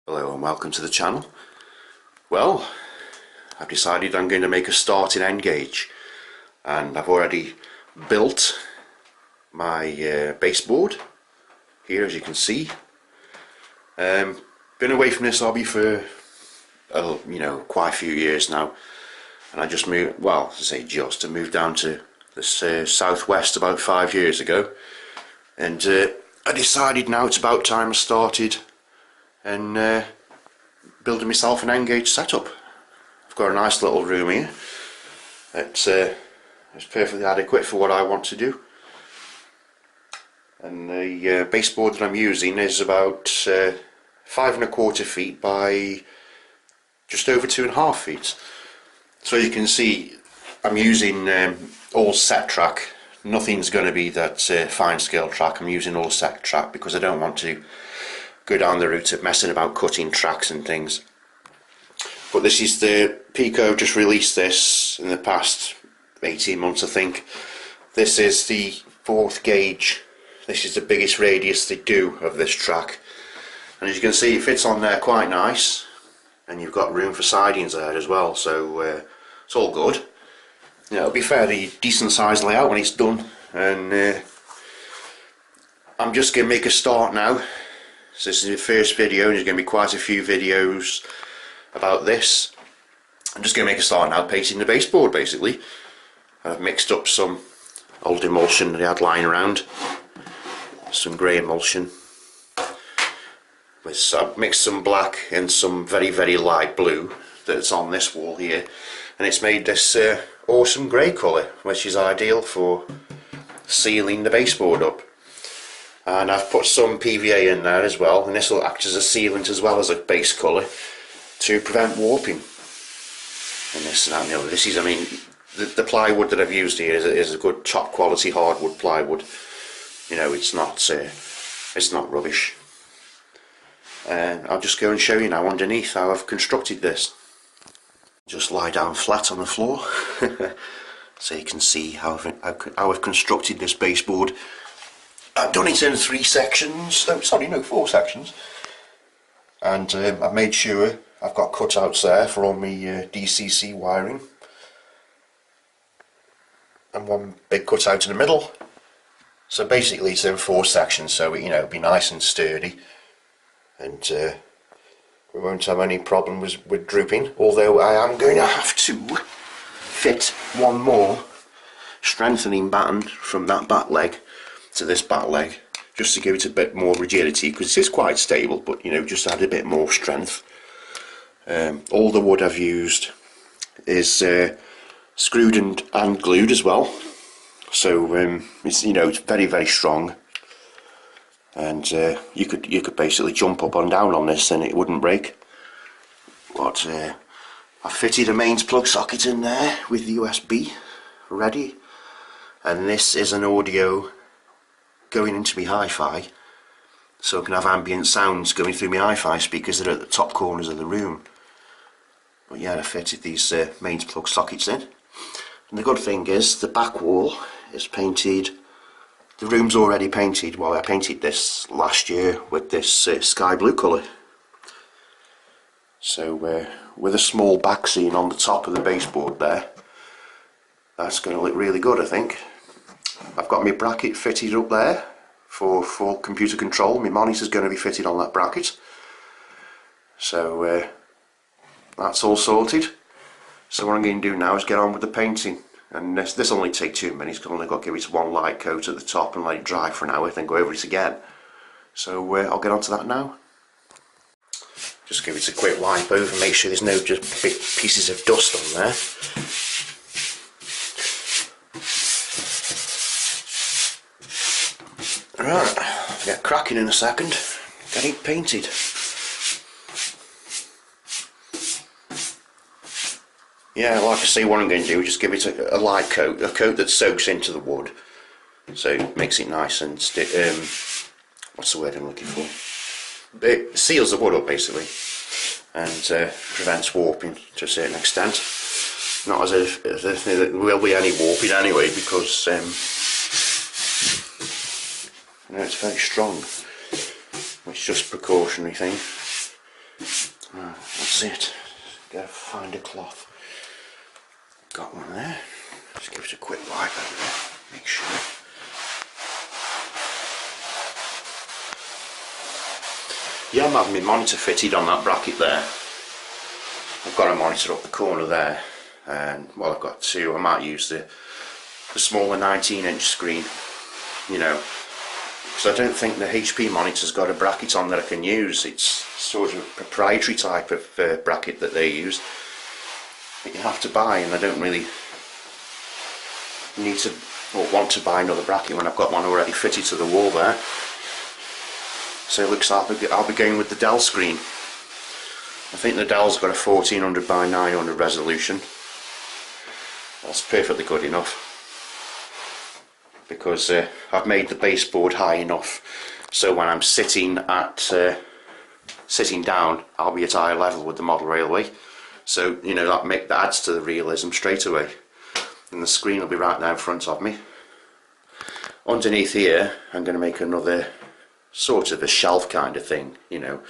Hello and welcome to the channel. Well, I've decided I'm going to make a starting end gauge, and I've already built my baseboard here, as you can see. Been away from this hobby for quite a few years now, and I just moved, well, I moved down to the southwest about 5 years ago, and I decided now it's about time I started and building myself an end gauge setup. I've got a nice little room here. It's perfectly adequate for what I want to do, and the baseboard that I'm using is about 5¼ feet by just over 2½ feet. So you can see I'm using all setrack. Nothing's going to be that fine scale track. I'm using all setrack because I don't want to go down the route of messing about cutting tracks and things. But this is the PECO, just released this in the past 18 months I think. This is the 4th gauge. This is the biggest radius they do of this track, and as you can see it fits on there quite nice, and you've got room for sidings there as well, so it's all good. It'll be fairly decent sized layout when it's done, and I'm just going to make a start now. So this is the first video, and there's going to be quite a few videos about this. I'm just going to make a start now painting the baseboard basically. I've mixed up some old emulsion that I had lying around, some grey emulsion. I've mixed some black and some very light blue that's on this wall here, and it's made this awesome grey colour, which is ideal for sealing the baseboard up. And I've put some PVA in there as well, and this will act as a sealant as well as a base colour to prevent warping. And this and that and the other. This is, I mean, the plywood that I've used here is a good top quality hardwood plywood. You know, it's not rubbish. And I'll just go and show you now underneath how I've constructed this. Just lie down flat on the floor so you can see how I've constructed this baseboard. I've done it in 3 sections, oh sorry, no, 4 sections, and I've made sure I've got cutouts there for all my DCC wiring, and one big cutout in the middle. So basically it's in 4 sections, so it'll be nice and sturdy, and we won't have any problems with drooping, although I am going to have to fit one more strengthening band from that back leg to this back leg, just to give it a bit more rigidity, because it is quite stable, but just add a bit more strength. All the wood I've used is screwed and glued as well, so it's it's very strong, and you could basically jump up and down on this and it wouldn't break. But I fitted a mains plug socket in there with the USB ready, and this is an audio going into my hi-fi, so I can have ambient sounds going through my hi-fi speakers that are at the top corners of the room. But yeah, I fitted these mains plug sockets in, and the good thing is the back wall is painted. The room's already painted. Well, I painted this last year with this sky blue colour, so with a small back seam on the top of the baseboard there, that's going to look really good, I think. I've got my bracket fitted up there for computer control. My monitor's going to be fitted on that bracket, so that's all sorted. So what I'm going to do now is get on with the painting, and this will only take 2 minutes because I've only got to give it one light coat at the top and let it dry for an hour, then go over it again. So I'll get on to that now. Just give it a quick wipe over, make sure there's no just big pieces of dust on there. Right, get cracking in a second, get it painted. Yeah, like I say, what I'm going to do is just give it a light coat, a coat that soaks into the wood, so it makes it nice and what's the word I'm looking for? It seals the wood up basically, and prevents warping to a certain extent. Not as if there will be any warping anyway, because it's very strong. It's just a precautionary thing. that's it. Gotta find a cloth. Got one there. Just give it a quick wipe over there. Make sure. Yeah, I'm having my monitor fitted on that bracket there. I've got a monitor up the corner there, and well, I've got two. I might use the smaller 19-inch screen, you know, because I don't think the HP monitor's got a bracket on that I can use. It's sort of a proprietary type of bracket that they use that you have to buy, and I don't really need to or want to buy another bracket when I've got one already fitted to the wall there. So it looks like I'll be going with the Dell screen. I think the Dell's got a 1400 by 900 resolution. That's perfectly good enough, because I've made the baseboard high enough so when I'm sitting down, I'll be at eye level with the model railway. So you know that adds to the realism straight away. And the screen will be right there in front of me. Underneath here, I'm going to make another sort of a shelf kind of thing, you know.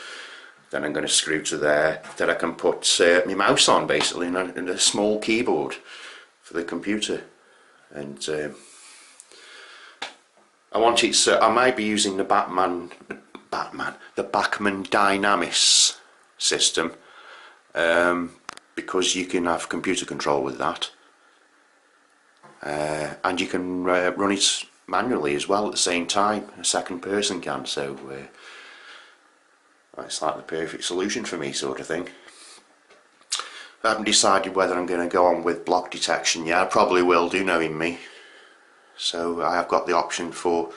Then I'm going to screw to there that I can put my mouse on, basically, and a small keyboard for the computer. And I want it so I might be using the Bachmann Dynamis system, because you can have computer control with that, and you can run it manually as well at the same time. A second person can, so it's like the perfect solution for me, sort of thing. I haven't decided whether I'm going to go on with block detection yet. I probably will do, knowing me. So I have got the option for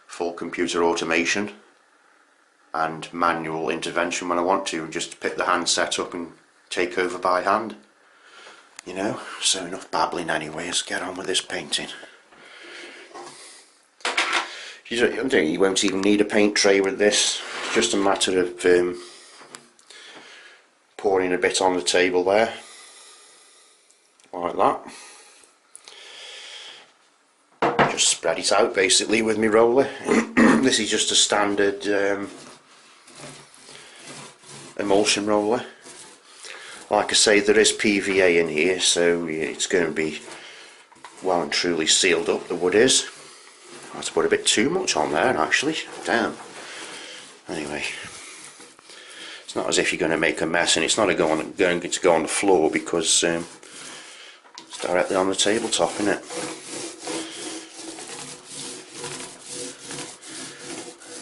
full computer automation and manual intervention when I want to, just pick the handset up and take over by hand. You know, so enough babbling anyway, let's get on with this painting. You won't even need a paint tray with this. It's just a matter of pouring a bit on the table there, like that. Just spread it out basically with my roller. This is just a standard emulsion roller. Like I say, there is PVA in here, so it's going to be well and truly sealed up, the wood is. I had to put a bit too much on there actually, damn. Anyway, it's not as if you're going to make a mess, and it's not going to go on the floor, because it's directly on the tabletop, isn't it?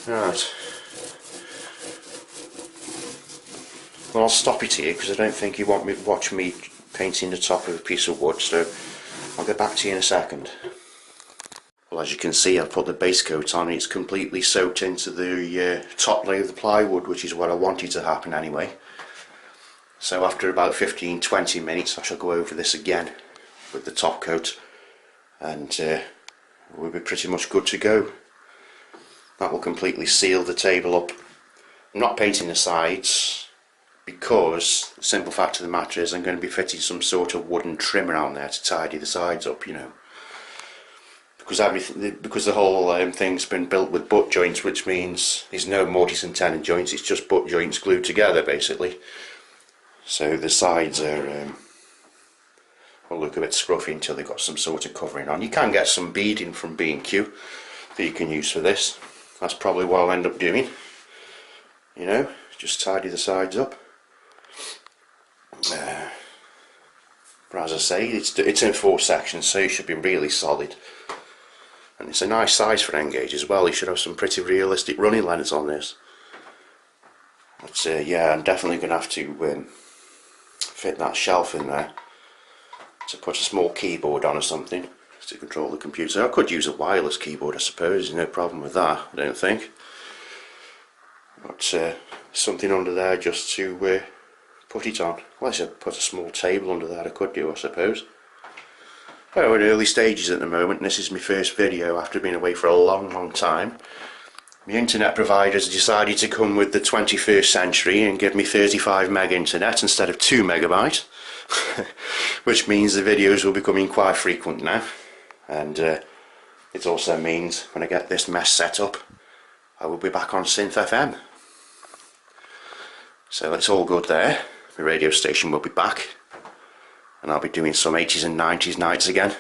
Right. Well, I'll stop it here because I don't think you want me to watch me painting the top of a piece of wood, so I'll get back to you in a second. Well, as you can see, I've put the base coat on. It's completely soaked into the top layer of the plywood, which is what I wanted to happen anyway. So after about 15-20 minutes I shall go over this again with the top coat, and we'll be pretty much good to go. That will completely seal the table up. I'm not painting the sides because the simple fact of the matter is I'm going to be fitting some sort of wooden trim around there to tidy the sides up, you know. Because the whole thing's been built with butt joints, which means there's no mortise and tenon joints, it's just butt joints glued together basically. So the sides are will look a bit scruffy until they've got some sort of covering on. You can get some beading from B&Q that you can use for this. That's probably what I'll end up doing, you know, just tidy the sides up. But as I say, it's in 4 sections, so it should be really solid. And it's a nice size for N-gauge as well. You should have some pretty realistic running lengths on this. But yeah, I'm definitely going to have to fit that shelf in there to put a small keyboard on or something to control the computer. I could use a wireless keyboard, I suppose, there's no problem with that, I don't think. But something under there just to put it on. Unless I put a small table under there, I could do, I suppose. Well, we're in early stages at the moment, and this is my first video after being away for a long time. My internet providers decided to come with the 21st century and give me 35 meg internet instead of 2 megabyte, which means the videos will be coming quite frequent now. And it also means when I get this mess set up, I will be back on Synth FM. So it's all good there. my radio station will be back, and I'll be doing some 80s and 90s nights again.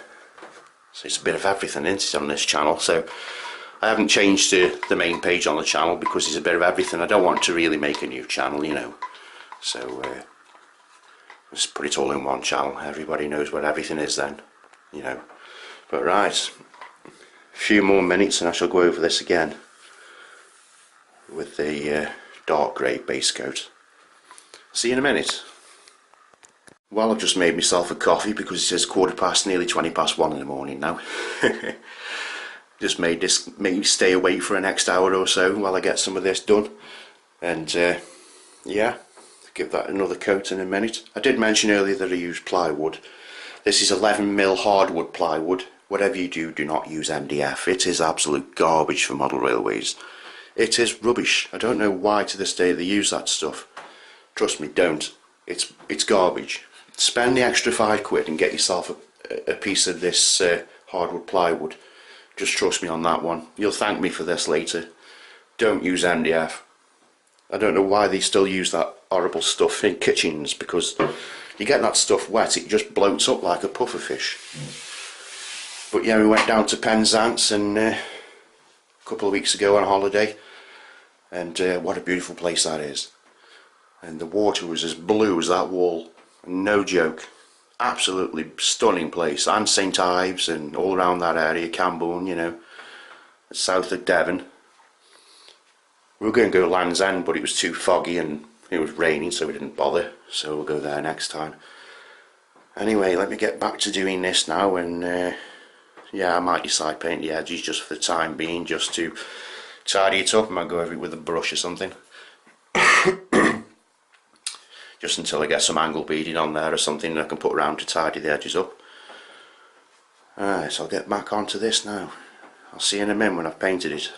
So it's a bit of everything, isn't it, on this channel? So I haven't changed the main page on the channel because it's a bit of everything. I don't want to really make a new channel, you know. So let's put it all in one channel. Everybody knows what everything is then, you know. But right, a few more minutes and I shall go over this again with the dark grey base coat. See you in a minute. Well, I've just made myself a coffee because it says nearly 20 past 1 in the morning now. Just made me stay awake for the next hour or so while I get some of this done. And yeah, give that another coat in a minute. I did mention earlier that I use plywood. This is 11mm hardwood plywood. Whatever you do, do not use MDF. It is absolute garbage for model railways. It is rubbish. I don't know why to this day they use that stuff. Trust me, don't. It's garbage. Spend the extra £5 and get yourself a piece of this hardwood plywood. Just trust me on that one. You'll thank me for this later. Don't use MDF. I don't know why they still use that horrible stuff in kitchens, because you get that stuff wet, it just bloats up like a pufferfish. But yeah, we went down to Penzance and a couple of weeks ago on holiday, and what a beautiful place that is. And the water was as blue as that wall. No joke. Absolutely stunning place. And St Ives and all around that area, Cambourne, you know, south of Devon. We were going to go Land's End, but it was too foggy and it was raining, so we didn't bother. So we'll go there next time. Anyway, let me get back to doing this now, and yeah, I might decide paint the edges just for the time being, just to tidy it up. I might go over it with a brush or something. Just until I get some angle beading on there or something that I can put around to tidy the edges up. Alright, so I'll get back onto this now. I'll see you in a minute when I've painted it.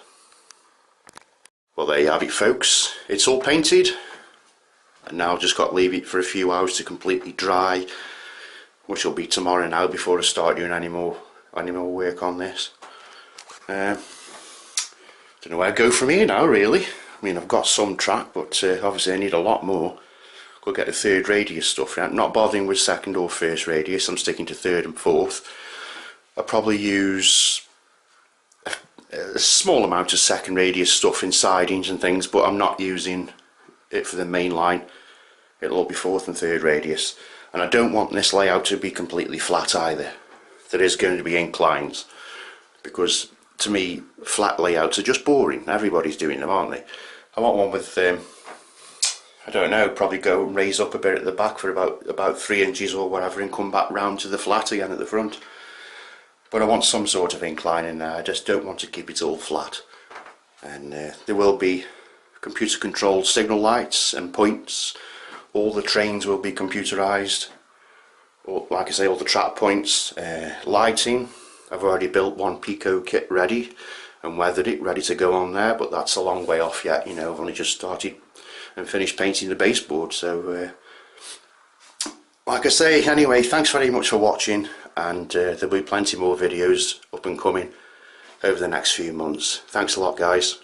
Well, there you have it, folks. It's all painted, and now I've just got to leave it for a few hours to completely dry, which will be tomorrow now before I start doing any more work on this. Don't know where to go from here now, really. I mean, I've got some track, but obviously I need a lot more. Go get the third radius stuff. I'm not bothering with second or first radius. I'm sticking to third and fourth. I'll probably use a small amount of second radius stuff in sidings and things, but I'm not using it for the main line. It'll all be fourth and third radius. And I don't want this layout to be completely flat either. There is going to be inclines, because to me flat layouts are just boring. Everybody's doing them, aren't they? I want one with I don't know, probably go and raise up a bit at the back for about 3 inches or whatever, and come back round to the flat again at the front. But I want some sort of incline in there. I just don't want to keep it all flat. And there will be computer controlled signal lights and points. All the trains will be computerized. Like I say, all the track points. Lighting, I've already built one PECO kit ready and weathered it, ready to go on there, but that's a long way off yet, you know. I've only just started and finished painting the baseboard. So like I say, anyway, thanks very much for watching, and there'll be plenty more videos up and coming over the next few months. Thanks a lot, guys.